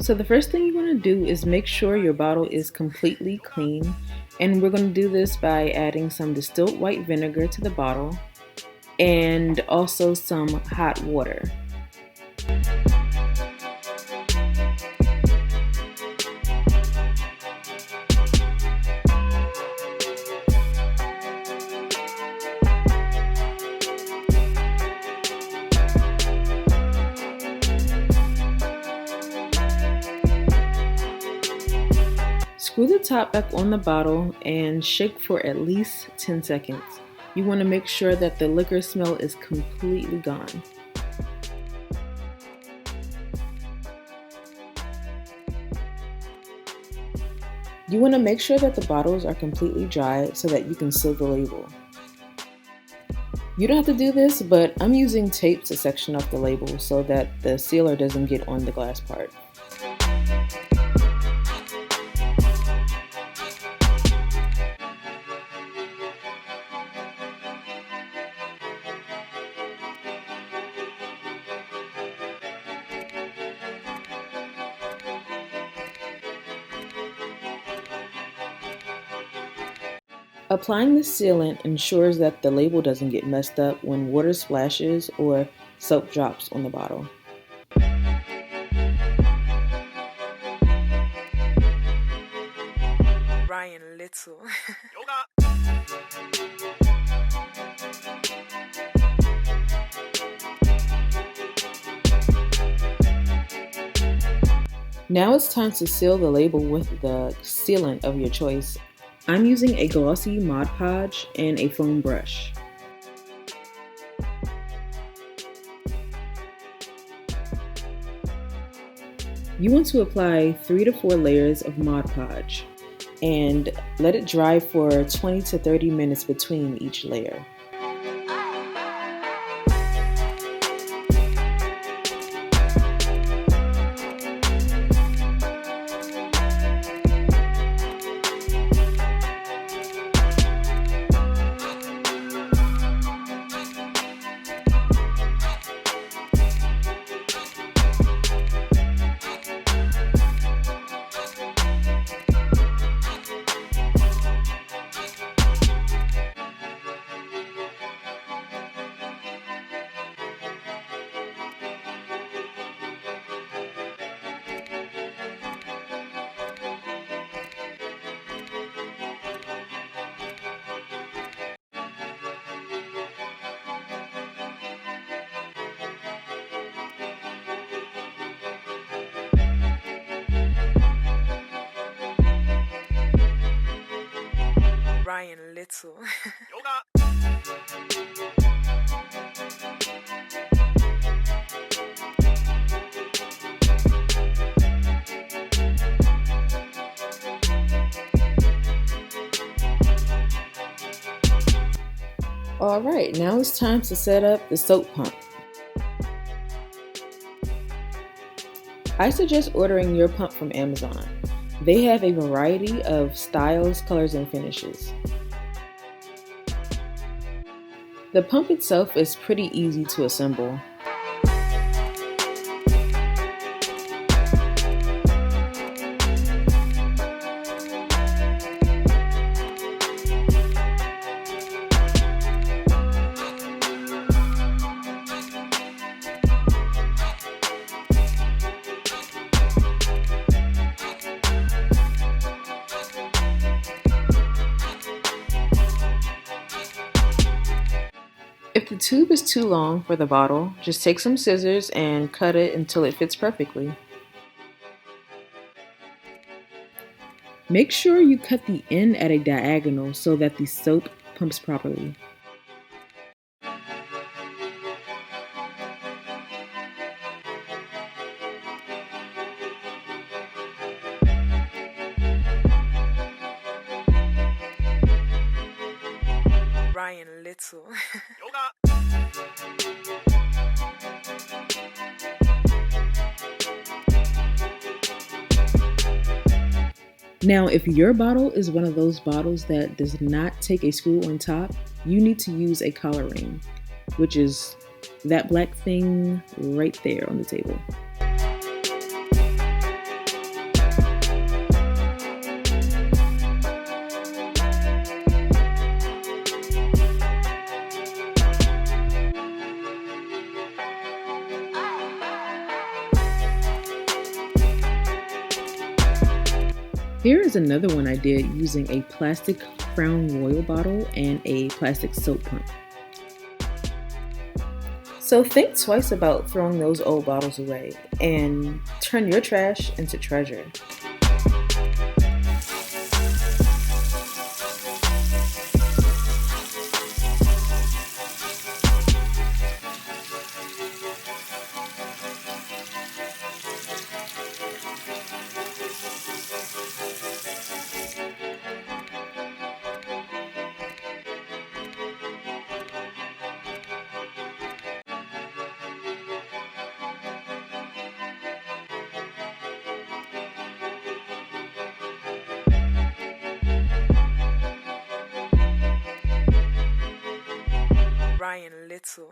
So the first thing you want to do is make sure your bottle is completely clean. And we're going to do this by adding some distilled white vinegar to the bottle and also some hot water. Screw the top back on the bottle and shake for at least 10 seconds. You want to make sure that the liquor smell is completely gone. You want to make sure that the bottles are completely dry so that you can seal the label. You don't have to do this, but I'm using tape to section off the label so that the sealer doesn't get on the glass part. Applying the sealant ensures that the label doesn't get messed up when water splashes or soap drops on the bottle. Ryan Little. Now it's time to seal the label with the sealant of your choice. I'm using a glossy Mod Podge and a foam brush. You want to apply 3 to 4 layers of Mod Podge and let it dry for 20 to 30 minutes between each layer. Ryan Little. Alright, now it's time to set up the soap pump. I suggest ordering your pump from Amazon. They have a variety of styles, colors, and finishes. The pump itself is pretty easy to assemble. If the tube is too long for the bottle, just take some scissors and cut it until it fits perfectly. Make sure you cut the end at a diagonal so that the soap pumps properly. Ryan Little. Now, if your bottle is one of those bottles that does not take a screw on top, you need to use a collar ring, which is that black thing right there on the table. Here is another one I did using a plastic Crown Royal bottle and a plastic soap pump. So think twice about throwing those old bottles away and turn your trash into treasure. Ryan Little.